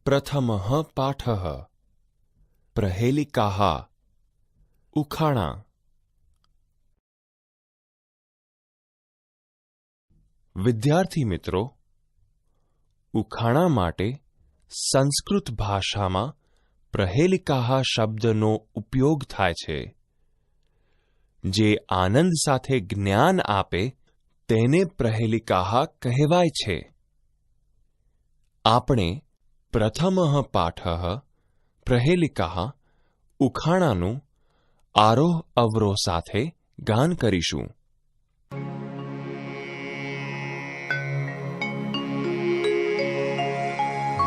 પ્રથમઃ પાઠઃ પ્રહેલિકાः ઉખાણા. વિદ્યાર્થી મિત્રો, ઉખાણા માટે સંસ્કૃત ભાષામાં પ્રહેલિકાः શબ્દનો ઉપયોગ થાય છે. જે આનંદ સાથે જ્ઞાન આપે તેને પ્રહેલિકાः કહેવાય છે. આપણે પ્રથમઃ પાઠઃ પ્રહેલિકાः ઉખાણાનું આરોહ અવરોહ સાથે ગાન કરીશું.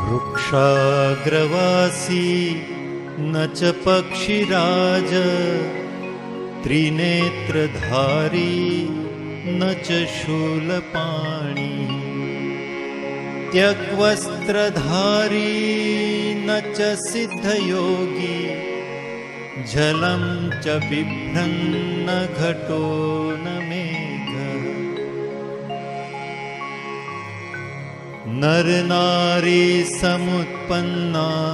વૃક્ષાગ્રવાસી ન ચ પક્ષિરાજ ત્રિનેત્રધારી ન ચ શૂલપાણી ત્યક્વસ્ત્રધારી ન ચ સિદ્ધયોગી જલમ ચ બિભ્રન્ન ઘટો ન મેઘ. નર નારી સમુત્પન્ના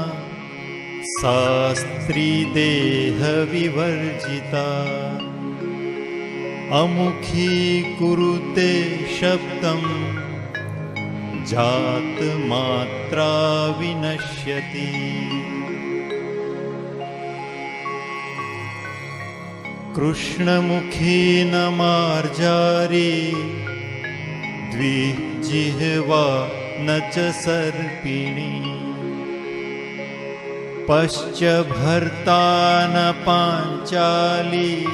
સા સ્ત્રી દેહ વિવર્જિતા અમુખી કુરુતે શબ્દમ જાત માત્રા વિનશ્યતિ. કૃષ્ણમુખી ન માર્જારી દ્વિજિહ્વા ન ચ સર્પિણી પશ્ચ ભર્તા ન પાંચાલી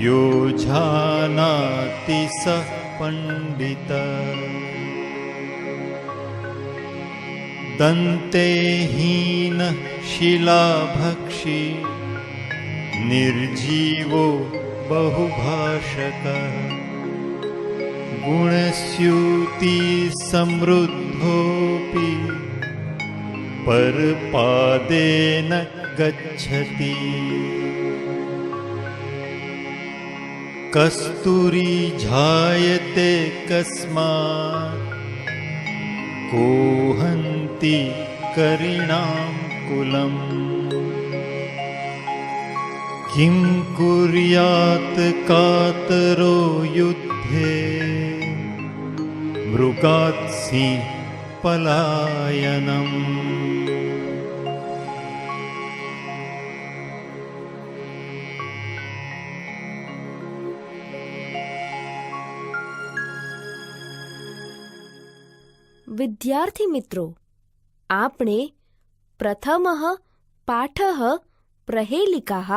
યો જાનાતિ સ પંડિત. દંતે હીન શિલાભક્ષી નિર્જીવો બહુભાષક ગુણસ્યુતિ સમૃદ્ધોપી પરપાદેન ગચ્છતિ. કસ્તુરી જાયતે કસ્માત કોહંતિ કરીણામ કુલમ કિમ કુર્યાત કાતરો યુદ્ધે મૃગાત સિંહ પલાયનમ. વિદ્યાર્થી મિત્રો, આપણે પ્રથમઃ પાઠઃ પ્રહેલિકાः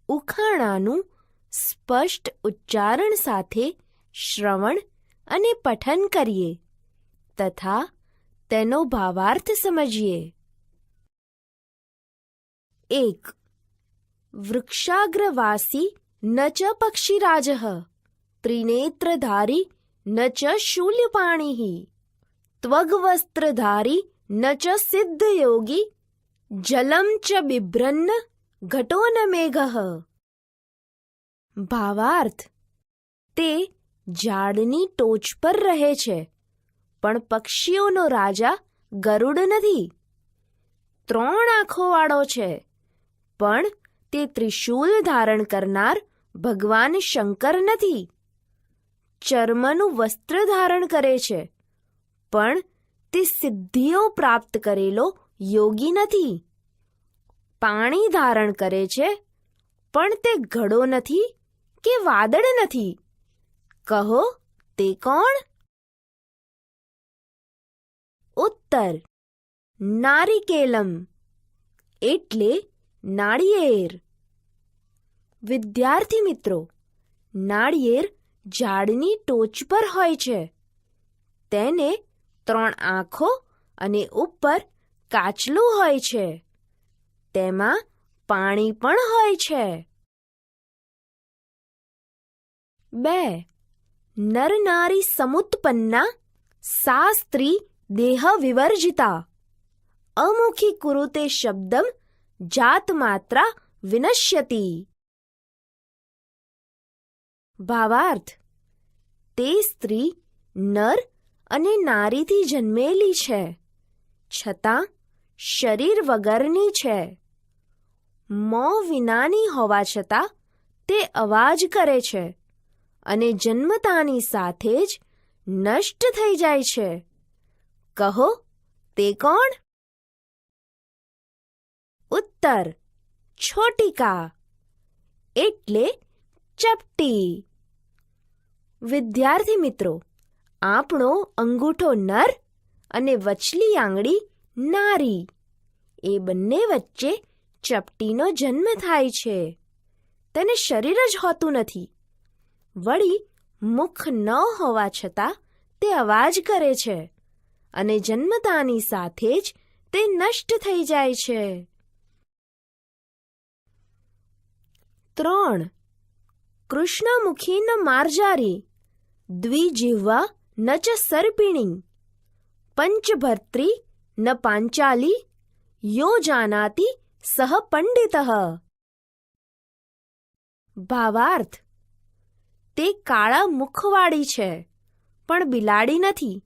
ઉખાણાનું સ્પષ્ટ ઉચ્ચારણ સાથે શ્રવણ અને પઠન કરીએ તથા તેનો ભાવાર્થ સમજીએ. 1. વૃક્ષાગ્રવાસી ન ચ પક્ષિરાજઃ ત્રિનેત્રધારી ન ચ શૂલ્યપાણિઃ ત્વગ્વસ્ત્રધારી ન ચ સિદ્ધયોગી જલમ ચ બિભ્રન્ન ઘટો ન મેઘઃ. ભાવાર્થ: તે ઝાડની ટોચ પર રહે છે, પણ પક્ષીઓનો રાજા ગરુડ નથી. 3 આંખોવાળો છે, પણ તે ત્રિશૂલ ધારણ કરનાર ભગવાન શંકર નથી. ચર્મનું વસ્ત્ર ધારણ કરે છે, પણ તે સિદ્ધિઓ પ્રાપ્ત કરેલો યોગી નથી. પાણી ધારણ કરે છે, પણ તે ઘડો નથી કે વાદળ નથી. કહો, તે કોણ? ઉત્તર: નારિકેલમ એટલે નાળિયેર. વિદ્યાર્થી મિત્રો, નાળિયેર ઝાડની ટોચ પર હોય છે. તેને 3 આંખો અને ઉપર કાચલું હોય છે. તેમાં પાણી પણ હોય છે. 2. નર નારી સમુત્પન્ના સા સ્ત્રી દેહ વિવર્જિતા અમુખી કુરુતે શબ્દમ જાત માત્રા વિનશ્યતિ. ભાવાર્થ: તે સ્ત્રી નર અને નારીથી જન્મેલી છે, છતાં શરીર વગરની છે. મોં વિનાની હોવા છતાં તે અવાજ કરે છે અને જન્મતાની સાથે જ નષ્ટ થઈ જાય છે. કહો, તે કોણ? ઉત્તર: છોટિકા એટલે ચપટી. વિદ્યાર્થી મિત્રો, આપણો અંગૂઠો નર અને વચલી આંગળી નારી, એ બંને વચ્ચે ચપટીનો જન્મ થાય છે. તેને શરીર જ હોતું નથી. વળી મુખ ન હોવા છતાં તે અવાજ કરે છે અને જન્મતાની સાથે જ તે નષ્ટ થઈ જાય છે. 3. કૃષ્ણમુખી ન માર્જારી, દ્વિજિહ્વા ન ચ સર્પિણી, પંચભર્ત્રી ન પાંચાલી, યો જાનાતિ સહ પંડિતઃ. ભાવાર્થ: તે કાળા મુખવાળી છે પણ બિલાડી નથી,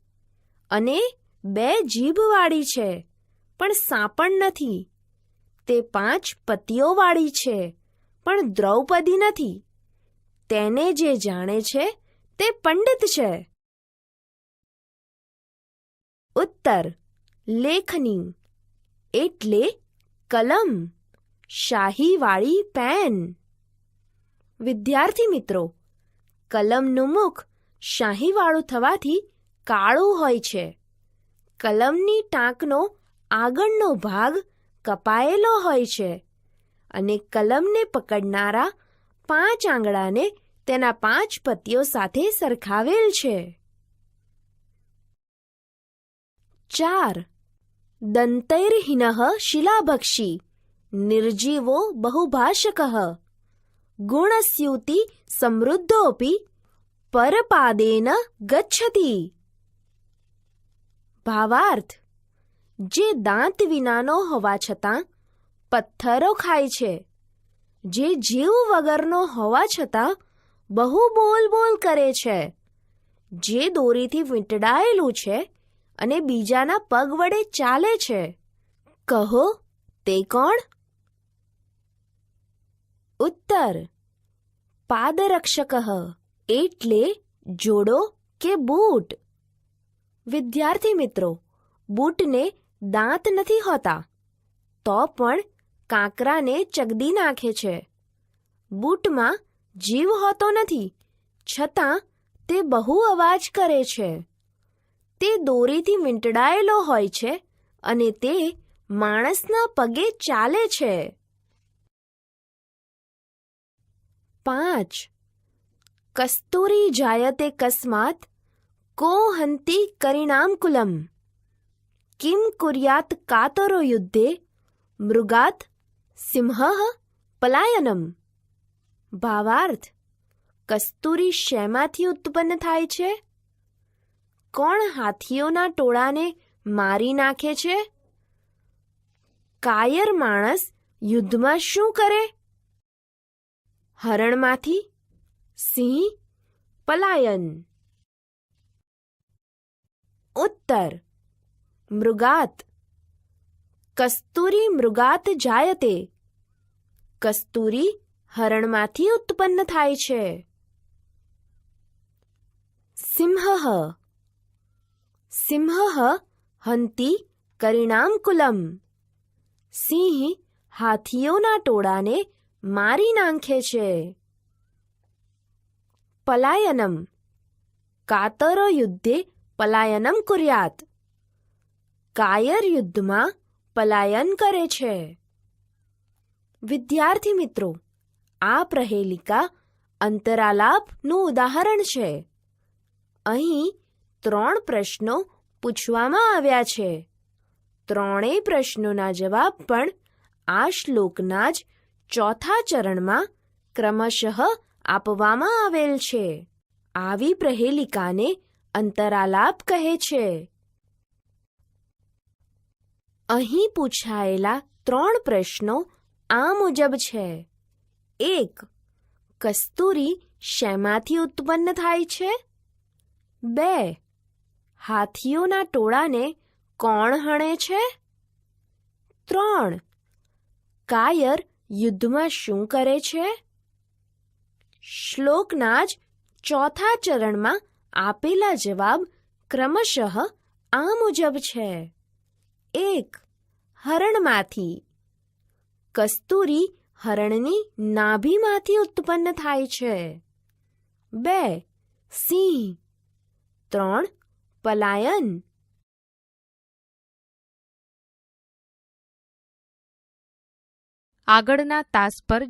અને 2 જીભવાળી છે પણ સાંપણ નથી. તે 5 પતિઓવાળી છે પણ દ્રૌપદી નથી. તેને જે જાણે છે તે પંડિત છે. ઉત્તર: લેખની એટલે કલમ, શાહીવાળી પેન. વિદ્યાર્થી મિત્રો, કલમનું મુખ શાહીવાળું થવાથી કાળું હોય છે. કલમની ટાંકનો આગળનો ભાગ કપાયેલો હોય છે અને કલમને પકડનારા 5 આંગળાને તેના 5 પતિઓ સાથે સરખાવેલ છે. 4. દંતૈર્હિનઃ શિલાભક્ષી, નિર્જીવો બહુભાષકઃ, ગુણસ્યુતિ સમૃદ્ધોપી, પરપાદેન ગચ્છતિ. ભાવાર્થ: જે દાંત વિનાનો હોવા છતાં પથ્થરો ખાય છે, જે જીવ વગરનો હોવા છતાં બહુ બોલ બોલ કરે છે, જે દોરીથી વીંટળાયેલું છે અને બીજાના પગ વડે ચાલે છે. કહો, તે કોણ? ઉત્તર: પાદરક્ષકઃ એટલે જોડો કે બૂટ. વિદ્યાર્થી મિત્રો, બૂટને દાંત નથી હોતા, તો પણ કાંકરાને ચગદી નાખે છે. બૂટમાં જીવ હોતો નથી, છતાં તે બહુ અવાજ કરે છે. તે દોરીથી વીંટળાયેલો હોય છે અને તે માણસના પગે ચાલે છે. 5. કસ્તુરી જાયતે કસ્માત, કો હંતિ કરિણામકુલમ, કિમ કુર્યાત કાતરો યુદ્ધે, મૃગાત સિંહઃ પલાયનમ. ભાવાર્થ: કસ્તુરી શેમાંથી ઉત્પન્ન થાય છે? કોણ હાથીઓના ટોળાને મારી નાખે છે? કાયર માણસ યુદ્ધમાં શું કરે? હરણમાંથી, સિંહ, પલાયન. ઉત્તર: મૃગાત. કસ્તુરી મૃગાત જાયતે. કસ્તુરી હરણમાંથી ઉત્પન્ન થાય છે. સિંહઃ. સિંહઃ હંતિ કરિણામકુલમ. સિંહ હાથીઓના ટોળાને મારી નાખે છે. પલાયનમ. કાતરો યુદ્ધે પલાયનમ કુર્યાત. કાયર યુદ્ધમાં પલાયન કરે છે. વિદ્યાર્થી મિત્રો, આ પ્રહેલિકા અંતરાલાપનું ઉદાહરણ છે. અહીં 3 પ્રશ્નો પૂછવામાં આવ્યા છે. ત્રણેય પ્રશ્નોના જવાબ પણ આ શ્લોકના જ 4થા ચરણમાં ક્રમશઃ આપવામાં આવેલ છે. આવી પ્રહેલિકાને અંતરાલાપ કહે છે. અહીં પૂછાયેલા 3 પ્રશ્નો આ મુજબ છે. 1. કસ્તુરી શેમાંથી ઉત્પન્ન થાય છે? 2. હાથીઓના ટોળાને કોણ હણે છે? 3. કાયર યુદ્ધમાં શું કરે છે? શ્લોકના જ ચોથા ચરણમાં આપેલા જવાબ ક્રમશઃ આ મુજબ છે. 1. હરણમાંથી. કસ્તુરી હરણની નાભીમાંથી ઉત્પન્ન થાય છે. 2. સિંહ. 3. પલાયન. આગળના તાસ પર